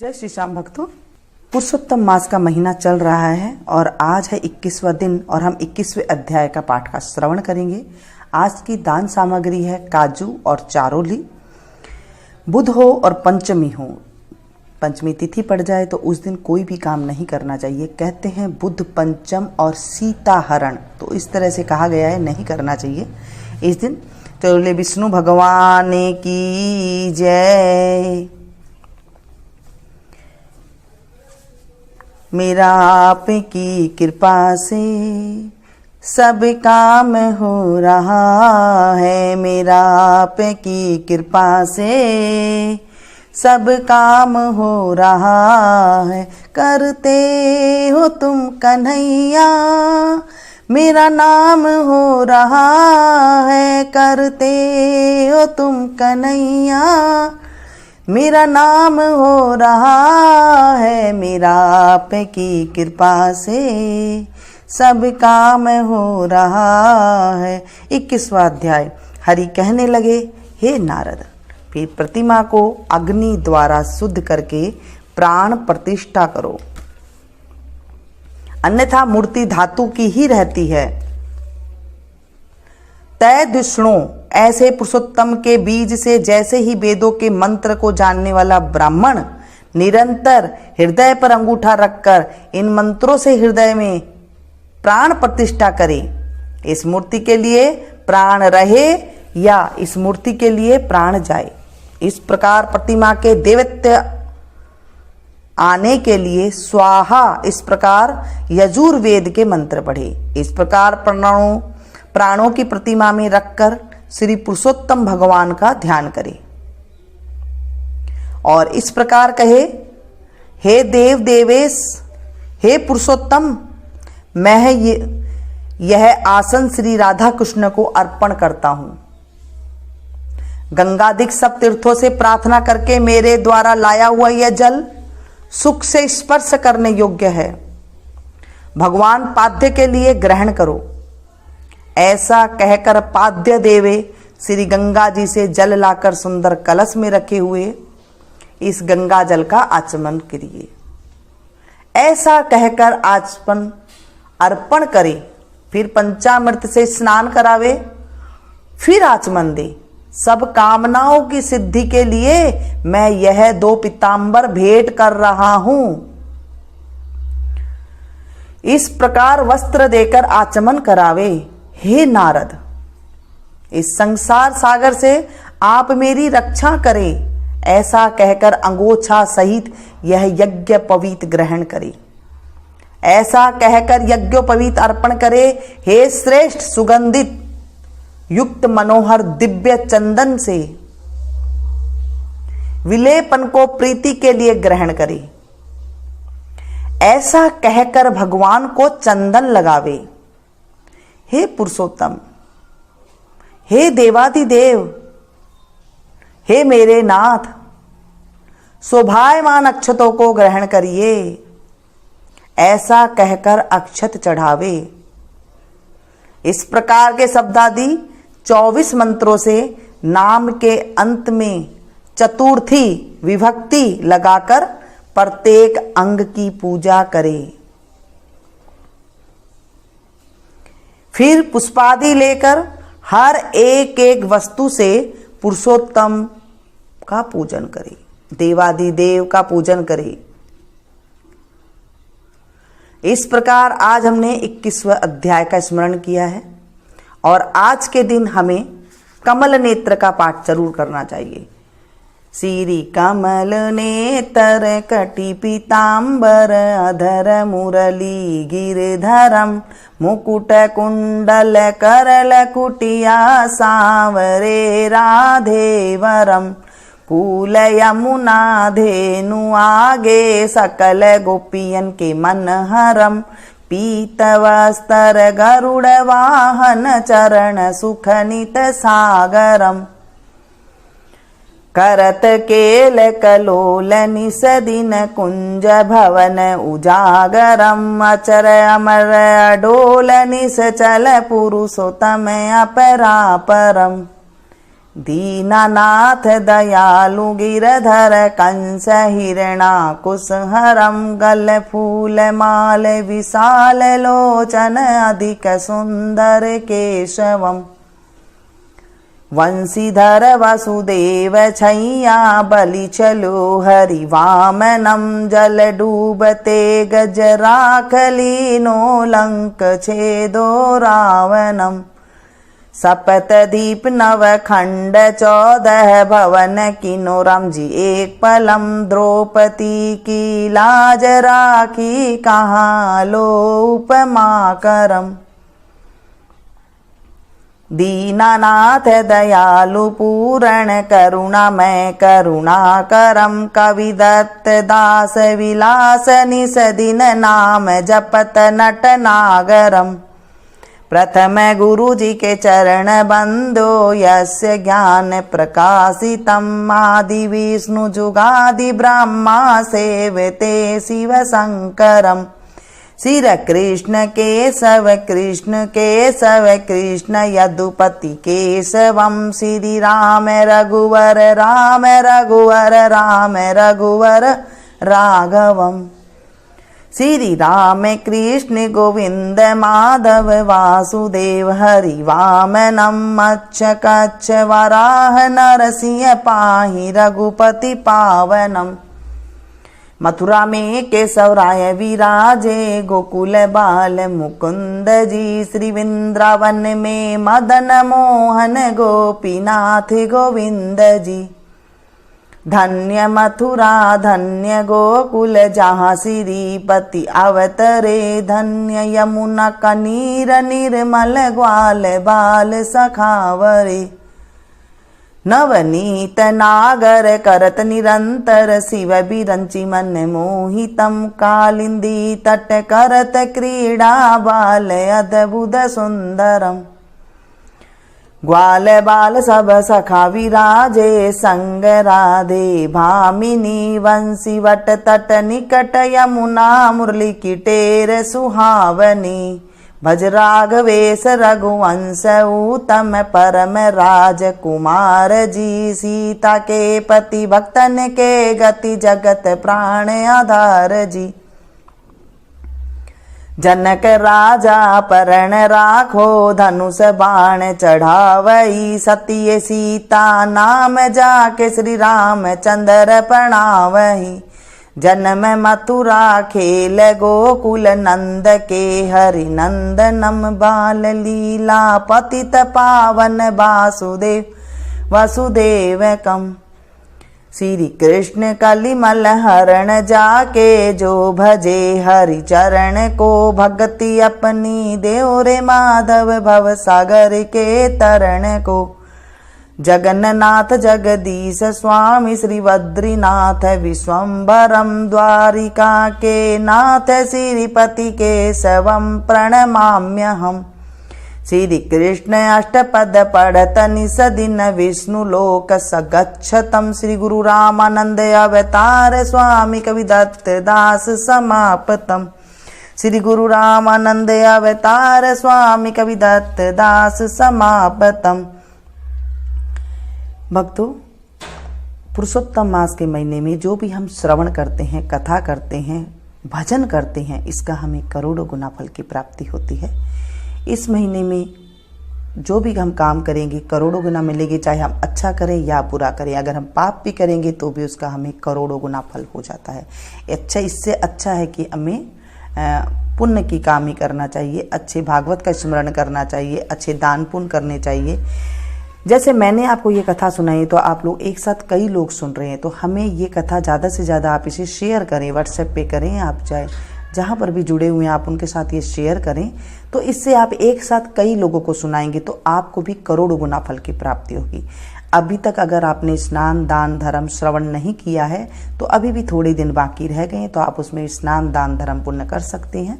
जय श्री श्याम भक्तों, पुरुषोत्तम मास का महीना चल रहा है और आज है 21वां दिन और हम 21वें अध्याय का पाठ का श्रवण करेंगे। आज की दान सामग्री है काजू और चारोली। बुध हो और पंचमी हो, पंचमी तिथि पड़ जाए तो उस दिन कोई भी काम नहीं करना चाहिए। कहते हैं बुध पंचम और सीता हरण, तो इस तरह से कहा गया है, नहीं करना चाहिए इस दिन। तो विष्णु भगवान की जय। मेरा आपकी कृपा से सब काम हो रहा है, मेरा आपकी कृपा से सब काम हो रहा है। करते हो तुम कन्हैया, मेरा नाम हो रहा है। करते हो तुम कन्हैया, मेरा नाम हो रहा है। मेरा आपकी कृपा से सब काम हो रहा है। 21वां अध्याय। हरि कहने लगे, हे नारद, फिर प्रतिमा को अग्नि द्वारा शुद्ध करके प्राण प्रतिष्ठा करो, अन्यथा मूर्ति धातु की ही रहती है। तय दुष्णों, ऐसे पुरुषोत्तम के बीज से जैसे ही वेदों के मंत्र को जानने वाला ब्राह्मण निरंतर हृदय पर अंगूठा रखकर इन मंत्रों से हृदय में प्राण प्रतिष्ठा करे, इस मूर्ति के लिए प्राण रहे या इस मूर्ति के लिए प्राण जाए। इस प्रकार प्रतिमा के देवत्व आने के लिए स्वाहा, इस प्रकार यजुर्वेद के मंत्र पढ़े। इस प्रकार प्राणों की प्रतिमा में रखकर श्री पुरुषोत्तम भगवान का ध्यान करें और इस प्रकार कहे, हे देव देवेश, हे पुरुषोत्तम, मैं यह आसन श्री राधा कृष्ण को अर्पण करता हूं। गंगादिक सब तीर्थों से प्रार्थना करके मेरे द्वारा लाया हुआ यह जल सुख से स्पर्श करने योग्य है। भगवान पाद्य के लिए ग्रहण करो। ऐसा कहकर पाद्य देवे श्री गंगा जी से जल लाकर सुंदर कलश में रखे हुए इस गंगा जल का आचमन करिए। ऐसा कहकर आचमन अर्पण करे, फिर पंचामृत से स्नान करावे, फिर आचमन दे। सब कामनाओं की सिद्धि के लिए मैं यह 2 पीतांबर भेंट कर रहा हूं। इस प्रकार वस्त्र देकर आचमन करावे। हे नारद, इस संसार सागर से आप मेरी रक्षा करें। ऐसा कहकर अंगोछा सहित यह यज्ञोपवीत ग्रहण करे। ऐसा कहकर यज्ञोपवीत अर्पण करे। हे श्रेष्ठ सुगंधित युक्त मनोहर दिव्य चंदन से विलेपन को प्रीति के लिए ग्रहण करे। ऐसा कहकर भगवान को चंदन लगावे। हे पुरुषोत्तम, हे देवादिदेव, हे मेरे नाथ, शोभायमान अक्षतों को ग्रहण करिए। ऐसा कहकर अक्षत चढ़ावे। इस प्रकार के शब्दादि 24 मंत्रों से नाम के अंत में चतुर्थी विभक्ति लगाकर प्रत्येक अंग की पूजा करे। फिर पुष्पादि लेकर हर एक एक वस्तु से पुरुषोत्तम का पूजन करे, देवादिदेव का पूजन करे। इस प्रकार आज हमने 21वें अध्याय का स्मरण किया है और आज के दिन हमें कमल नेत्र का पाठ जरूर करना चाहिए। श्री कमल नेत्र कटि पीतांबर अधर मुरली गिरधरम मुकुट कुंडल करल कुटिया सांवरे राधे वरम कूल यमुना धेनु आगे सकल गोपियन के मन हरम पीत वस्त्र गरुड़ वाहन चरण सुख नित सागरम करत केल कलोल निस दिन कुंज भवन उजागरम अचर अमर अडोल निस चल पुरुषोत्तम अपरापरम दीनानाथ दयालु गिरधर कंस हिरणाकुशहरं गल फूल माल विशाल लोचन अधिक सुंदर केशवम् वंशीधर वसुदेव छैया बलि चलो हरि वामनम जल डूबते गजराखलीनो लंक छेदो रावणम सपत दीप नव खंड 14 भवन किन्नोरम जी एक पलम द्रौपदी की लाज राखी कहाँ लो उपमा करम दीनानाथ दयालु पूरण करुणामय करुणाकरम कविदत्त दास विलास निस दिन नाम जपत नट नागरम प्रथम गुरु जी के चरण बंदो यस्य ज्ञान प्रकाशितम आदि विष्णु जुगादि ब्रह्मा सेवते शिव शंकरम श्री कृष्ण केशव कृष्ण यदुपति केशवम श्री राम रघुवर रघुवर राघवम श्री राम कृष्ण गोविंद माधव वासुदेव हरि वामनम अच्छ कच्छ वराह नरसिंह पाहि रघुपति पावनम मथुरा में केशव राय विराजे गोकुल बाल मुकुंद जी श्री वृंदावन में मदन मोहन गोपीनाथ गोविंद जी धन्य मथुरा धन्य गोकुल जहाँ श्रीपति अवतरे धन्य यमुना कनीर निर्मल ग्वाल बाल सखावरे नवनीत नागर करत निरंतर शिव बिरंचि मन मोहितम कालिंदी तट करत क्रीड़ा बाल अद्भुत सुंदरम ग्वाल बाल सब सखा विराजे संग राधे भामिनी वंशी वट तट निकट यमुना मुरली की टेर सुहावनी भज राघवेश रघुवंश उत्तम परम राजकुमार जी सीता के पति भक्तन के गति जगत प्राण आधार जी जनक राजा परण राखो धनुष बाण चढ़ावई सतीय सीता नाम जाके श्री राम चंद्र प्रणावही जन्म मथुरा खेल गोकुल नंद के हरि नंदनम बाल लीला पतित पावन वासुदेव कम श्री कृष्ण कलिमल हरण जाके जो भजे हरि चरण को भक्ति अपनी देव रे माधव भव सागर के तरण को जगन्नाथ जगदीश स्वामी श्री बद्रीनाथ विश्वम्भरम द्वारिका के नाथ श्रीपति केशवम प्रणमाम्यहम् श्री कृष्ण अष्टपद पढ़त निस दिन विष्णु लोक सगच्छतम श्री गुरु रामानंद अवतार स्वामी कविदत्त दास समापतम श्री गुरु रामानंद अवतार स्वामी कविदत्त दास समापतम। भक्तों, पुरुषोत्तम मास के महीने में जो भी हम श्रवण करते हैं, कथा करते हैं, भजन करते हैं, इसका हमें करोड़ों गुना फल की प्राप्ति होती है। इस महीने में जो भी हम काम करेंगे करोड़ों गुना मिलेगी, चाहे हम अच्छा करें या बुरा करें। अगर हम पाप भी करेंगे तो भी उसका हमें करोड़ों गुना फल हो जाता है। अच्छा, इससे अच्छा है कि हमें पुण्य की काम ही करना चाहिए, अच्छे भागवत का स्मरण करना चाहिए, अच्छे दान पुण्य करने चाहिए। जैसे मैंने आपको ये कथा सुनाई तो आप लोग एक साथ कई लोग सुन रहे हैं, तो हमें ये कथा ज़्यादा से ज़्यादा आप इसे शेयर करें, व्हाट्सएप पे करें, आप चाहे जहाँ पर भी जुड़े हुए हैं आप उनके साथ ये शेयर करें। तो इससे आप एक साथ कई लोगों को सुनाएंगे तो आपको भी करोड़ों गुना फल की प्राप्ति होगी। अभी तक अगर आपने स्नान दान धर्म श्रवण नहीं किया है तो अभी भी थोड़े दिन बाकी रह गए, तो आप उसमें स्नान दान धर्म पुण्य कर सकते हैं।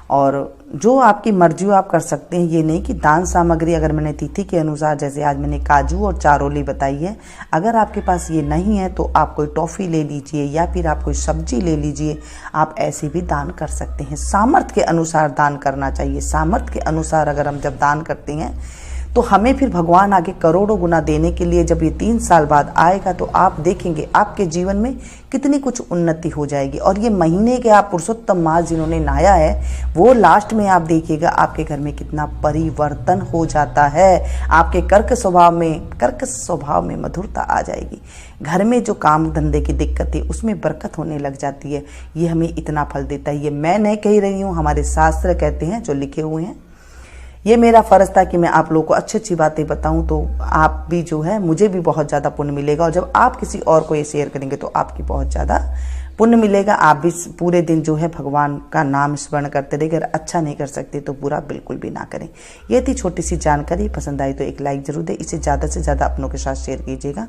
और जो आपकी मर्जी हो आप कर सकते हैं। ये नहीं कि दान सामग्री, अगर मैंने तिथि के अनुसार, जैसे आज मैंने काजू और चारोली बताई है, अगर आपके पास ये नहीं है तो आप कोई टॉफ़ी ले लीजिए या फिर आप कोई सब्जी ले लीजिए, आप ऐसे भी दान कर सकते हैं। सामर्थ्य के अनुसार दान करना चाहिए। सामर्थ्य के अनुसार अगर हम जब दान करते हैं तो हमें फिर भगवान आगे करोड़ों गुना देने के लिए जब ये 3 साल बाद आएगा तो आप देखेंगे आपके जीवन में कितनी कुछ उन्नति हो जाएगी। और ये महीने के आप पुरुषोत्तम मास जिन्होंने नहाया है वो लास्ट में आप देखिएगा आपके घर में कितना परिवर्तन हो जाता है। आपके कर्क स्वभाव में मधुरता आ जाएगी। घर में जो काम धंधे की दिक्कत है उसमें बरकत होने लग जाती है। ये हमें इतना फल देता है। ये मैं नहीं कह रही हूँ, हमारे शास्त्र कहते हैं जो लिखे हुए हैं। ये मेरा फर्ज था कि मैं आप लोगों को अच्छी अच्छी बातें बताऊं, तो आप भी जो है मुझे भी बहुत ज़्यादा पुण्य मिलेगा। और जब आप किसी और को ये शेयर करेंगे तो आपकी बहुत ज़्यादा पुण्य मिलेगा। आप भी पूरे दिन जो है भगवान का नाम स्मरण करते रहिए। अगर अच्छा नहीं कर सकते तो बुरा बिल्कुल भी ना करें। ये थी छोटी सी जानकारी। पसंद आई तो एक लाइक जरूर दें। इसे ज़्यादा से ज़्यादा अपनों के साथ शेयर कीजिएगा।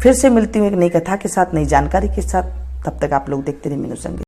फिर से मिलती हूँ एक नई कथा के साथ, नई जानकारी के साथ। तब तक आप लोग देखते रहिए मीनू संगीत।